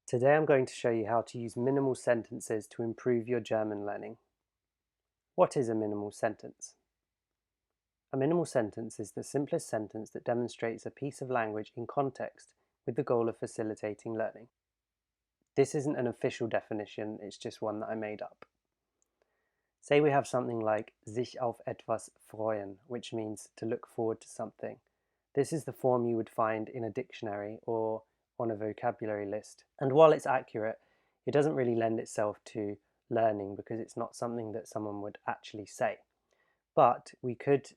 Today I'm going to show you how to use minimal sentences to improve your German learning. What is a minimal sentence? A minimal sentence is the simplest sentence that demonstrates a piece of language in context with the goal of facilitating learning. This isn't an official definition, it's just one that I made up. Say we have something like sich auf etwas freuen, which means to look forward to something. This is the form you would find in a dictionary or on a vocabulary list. And while it's accurate, it doesn't really lend itself to learning because it's not something that someone would actually say. But we could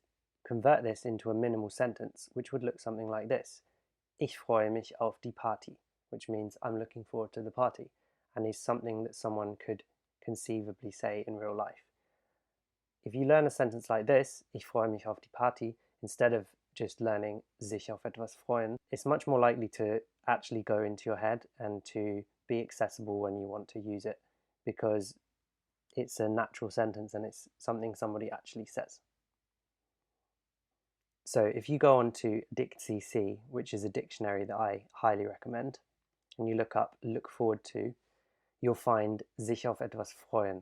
convert this into a minimal sentence, which would look something like this. Ich freue mich auf die Party, which means I'm looking forward to the party, and is something that someone could conceivably say in real life. If you learn a sentence like this, ich freue mich auf die Party, instead of just learning sich auf etwas freuen, it's much more likely to actually go into your head and to be accessible when you want to use it because it's a natural sentence and it's something somebody actually says. So if you go on to Dictionaries, which is a dictionary that I highly recommend, and you look up look forward to, you'll find sich auf etwas freuen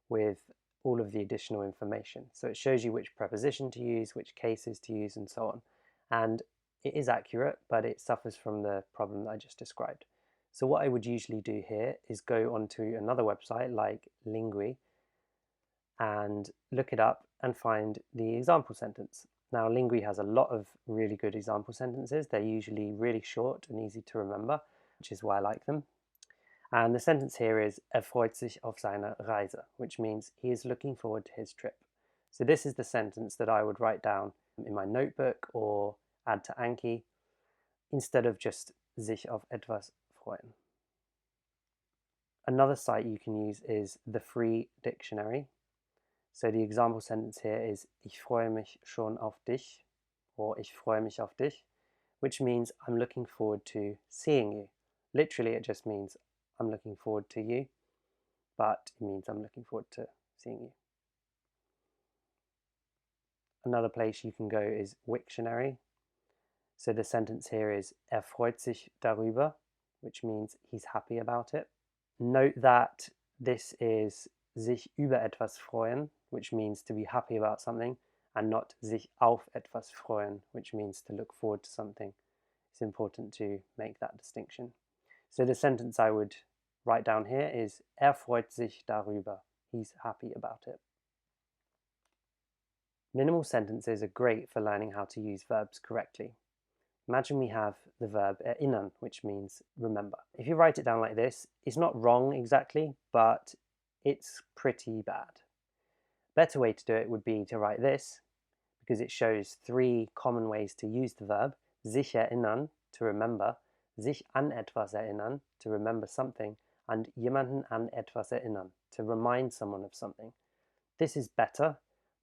with all of the additional information. So it shows you which preposition to use, which cases to use, and so on. And it is accurate, but it suffers from the problem that I just described. So what I would usually do here is go onto another website like Lingui and look it up and find the example sentence. Now Lingui has a lot of really good example sentences. They're usually really short and easy to remember, which is why I like them. And the sentence here is freut sich auf seine Reise, which means he is looking forward to his trip. So this is the sentence that I would write down in my notebook or add to Anki instead of just sich auf etwas freuen. Another site you can use is the free dictionary. So the example sentence here is ich freue mich schon auf dich or ich freue mich auf dich, which means I'm looking forward to seeing you. Literally it just means I'm looking forward to you, but it means I'm looking forward to seeing you. Another place you can go is Wiktionary. So the sentence here is freut sich darüber, which means he's happy about it. Note that this is sich über etwas freuen, which means to be happy about something, and not sich auf etwas freuen, which means to look forward to something. It's important to make that distinction. So the sentence I would write down here is freut sich darüber. He's happy about it. Minimal sentences are great for learning how to use verbs correctly. Imagine we have the verb erinnern, which means remember. If you write it down like this, it's not wrong exactly, but it's pretty bad. A better way to do it would be to write this, because it shows three common ways to use the verb. Sich erinnern, to remember, sich an etwas erinnern, to remember something, and jemanden an etwas erinnern, to remind someone of something. This is better,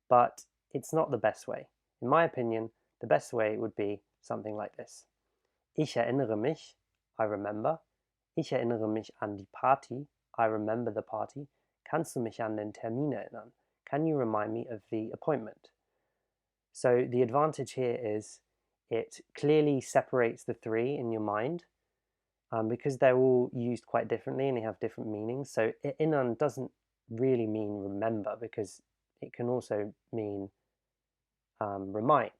but it's not the best way. In my opinion, the best way would be something like this. Ich erinnere mich, I remember. Ich erinnere mich an die Party, I remember the party. Kannst du mich an den Termin erinnern? Can you remind me of the appointment? So the advantage here is it clearly separates the three in your mind because they're all used quite differently and they have different meanings. So erinnern doesn't really mean remember because it can also mean remind.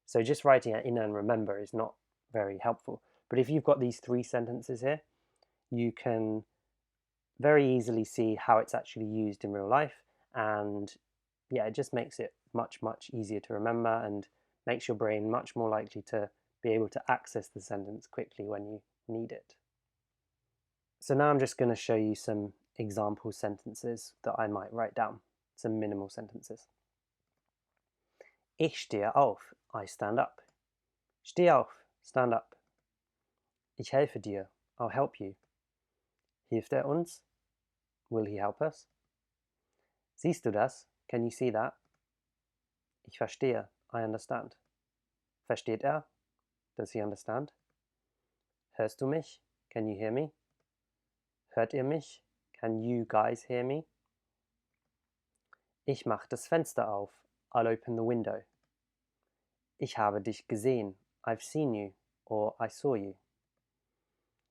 So just writing erinnern and remember is not very helpful. But if you've got these three sentences here, you can very easily see how it's actually used in real life, and yeah, it just makes it much easier to remember and makes your brain much more likely to be able to access the sentence quickly when you need it. So now I'm just going to show you some example sentences that I might write down, some minimal sentences. Ich stehe auf, I stand up. Steh auf, stand up. Ich helfe dir, I'll help you. Hilft uns? Will he help us? Siehst du das? Can you see that? Ich verstehe, I understand. Versteht Does he understand? Hörst du mich? Can you hear me? Hört ihr mich? Can you guys hear me? Ich mach das Fenster auf. I'll open the window. Ich habe dich gesehen. I've seen you. Or I saw you.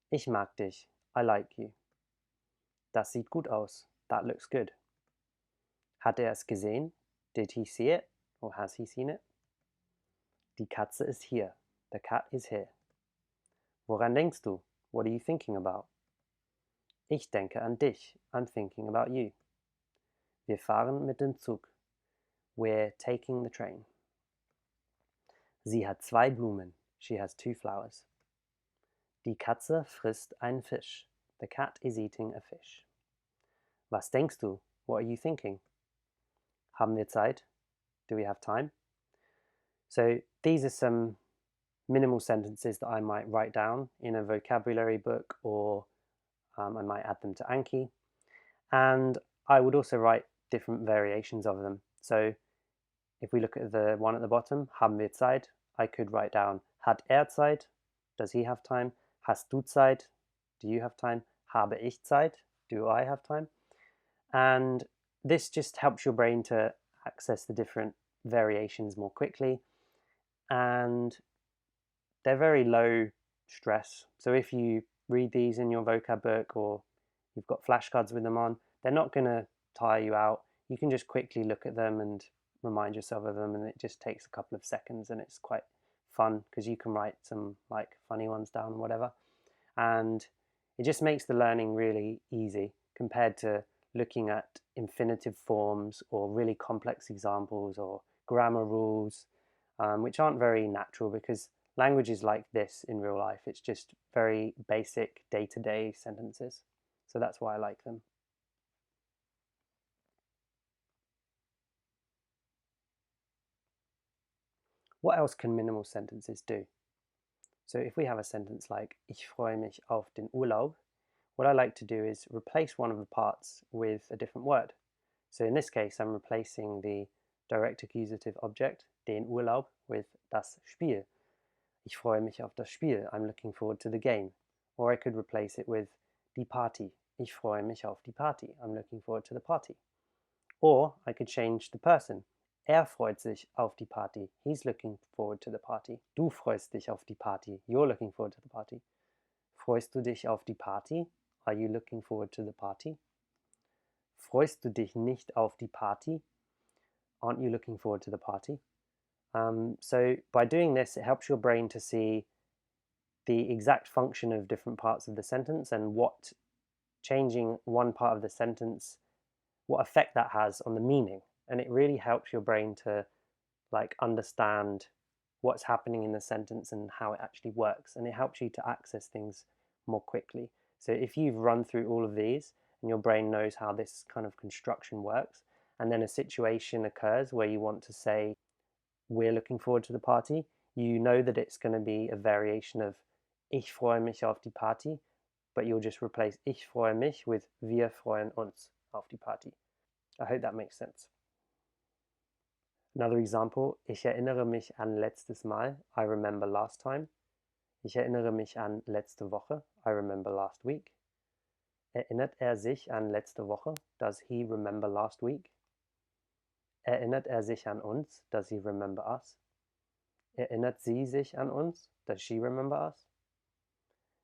Ich mag dich. I like you. Das sieht gut aus. That looks good. Hat es gesehen? Did he see it? Or has he seen it? Die Katze ist hier. The cat is here. Woran denkst du? What are you thinking about? Ich denke an dich. I'm thinking about you. Wir fahren mit dem Zug. We're taking the train. Sie hat zwei Blumen. She has two flowers. Die Katze frisst einen Fisch. The cat is eating a fish. Was denkst du? What are you thinking? Haben wir Zeit? Do we have time? So these are some minimal sentences that I might write down in a vocabulary book, or I might add them to Anki. And I would also write different variations of them. So if we look at the one at the bottom, haben wir Zeit, I could write down hat er Zeit, does he have time? Hast du Zeit? Do you have time? Habe ich Zeit? Do I have time? And this just helps your brain to access the different variations more quickly. And they're very low stress. So if you read these in your vocab book or you've got flashcards with them on, they're not going to tire you out. You can just quickly look at them and remind yourself of them, and it just takes a couple of seconds, and it's quite fun because you can write some like funny ones down, whatever. And it just makes the learning really easy compared to looking at infinitive forms or really complex examples or grammar rules, which aren't very natural because language is like this in real life. It's just very basic day-to-day sentences. So that's why I like them. What else can minimal sentences do? So if we have a sentence like Ich freue mich auf den Urlaub, what I like to do is replace one of the parts with a different word. So in this case, I'm replacing the direct accusative object, den Urlaub, with das Spiel. Ich freue mich auf das Spiel. I'm looking forward to the game. Or I could replace it with die Party. Ich freue mich auf die Party. I'm looking forward to the party. Or I could change the person. Er freut sich auf die Party. He's looking forward to the party. Du freust dich auf die Party. You're looking forward to the party. Freust du dich auf die Party? Are you looking forward to the party? Freust du dich nicht auf die Party? Aren't you looking forward to the party? So by doing this, it helps your brain to see the exact function of different parts of the sentence and what changing one part of the sentence, what effect that has on the meaning. And it really helps your brain to like understand what's happening in the sentence and how it actually works. And it helps you to access things more quickly. So if you've run through all of these and your brain knows how this kind of construction works, and then a situation occurs where you want to say, we're looking forward to the party, you know that it's going to be a variation of Ich freue mich auf die Party, but you'll just replace Ich freue mich with Wir freuen uns auf die Party. I hope that makes sense. Another example, ich erinnere mich an letztes Mal, I remember last time. Ich erinnere mich an letzte Woche, I remember last week. Erinnert er sich an letzte Woche? Does he remember last week? Erinnert er sich an uns? Does he remember us? Erinnert sie sich an uns? Does she remember us?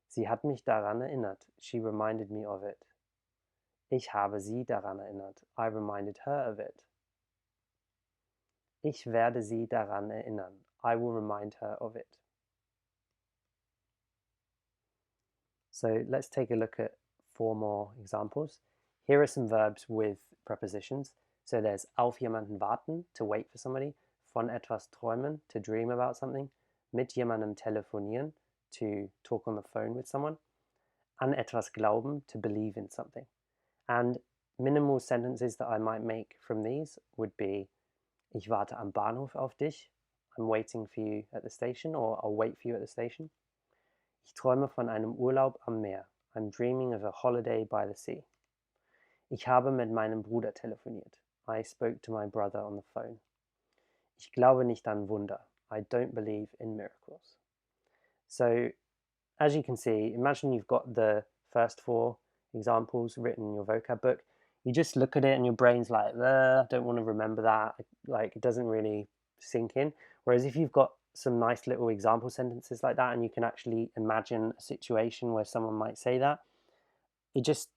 Sie hat mich daran erinnert. She reminded me of it. Ich habe sie daran erinnert. I reminded her of it. Ich werde sie daran erinnern. I will remind her of it. So let's take a look at 4 more examples. Here are some verbs with prepositions. So there's auf jemanden warten, to wait for somebody, von etwas träumen, to dream about something, mit jemandem telefonieren, to talk on the phone with someone, an etwas glauben, to believe in something. And minimal sentences that I might make from these would be Ich warte am Bahnhof auf dich, I'm waiting for you at the station, or I'll wait for you at the station. Ich träume von einem Urlaub am Meer, I'm dreaming of a holiday by the sea. Ich habe mit meinem Bruder telefoniert. I spoke to my brother on the phone. Ich glaube nicht an Wunder. I don't believe in miracles. So, as you can see, imagine you've got the first 4 examples written in your vocab book. You just look at it and your brain's like, I don't want to remember that. Like, it doesn't really sink in. Whereas if you've got some nice little example sentences like that and you can actually imagine a situation where someone might say that, it just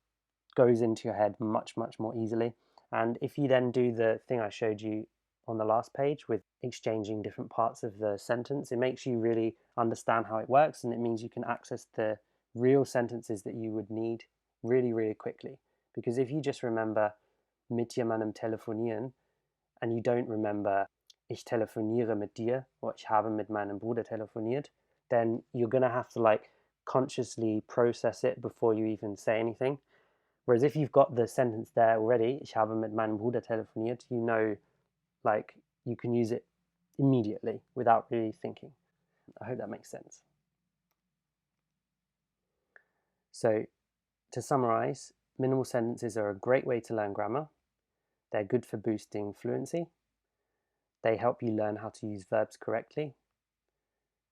goes into your head much more easily. And if you then do the thing I showed you on the last page with exchanging different parts of the sentence, it makes you really understand how it works, and it means you can access the real sentences that you would need really quickly. Because if you just remember mit jemandem telefonieren and you don't remember ich telefoniere mit dir or ich habe mit meinem Bruder telefoniert, then you're going to have to like consciously process it before you even say anything. Whereas if you've got the sentence there already, ich habe mit meinem Bruder telefoniert, you know, like you can use it immediately without really thinking. I hope that makes sense. So to summarize, minimal sentences are a great way to learn grammar. They're good for boosting fluency. They help you learn how to use verbs correctly.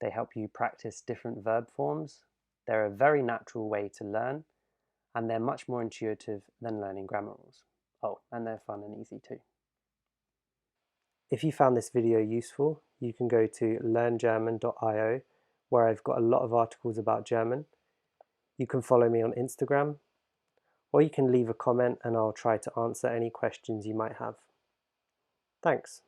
They help you practice different verb forms. They're a very natural way to learn, and they're much more intuitive than learning grammar rules. Oh, and they're fun and easy too. If you found this video useful, you can go to learngerman.io, where I've got a lot of articles about German. You can follow me on Instagram, or you can leave a comment and I'll try to answer any questions you might have. Thanks.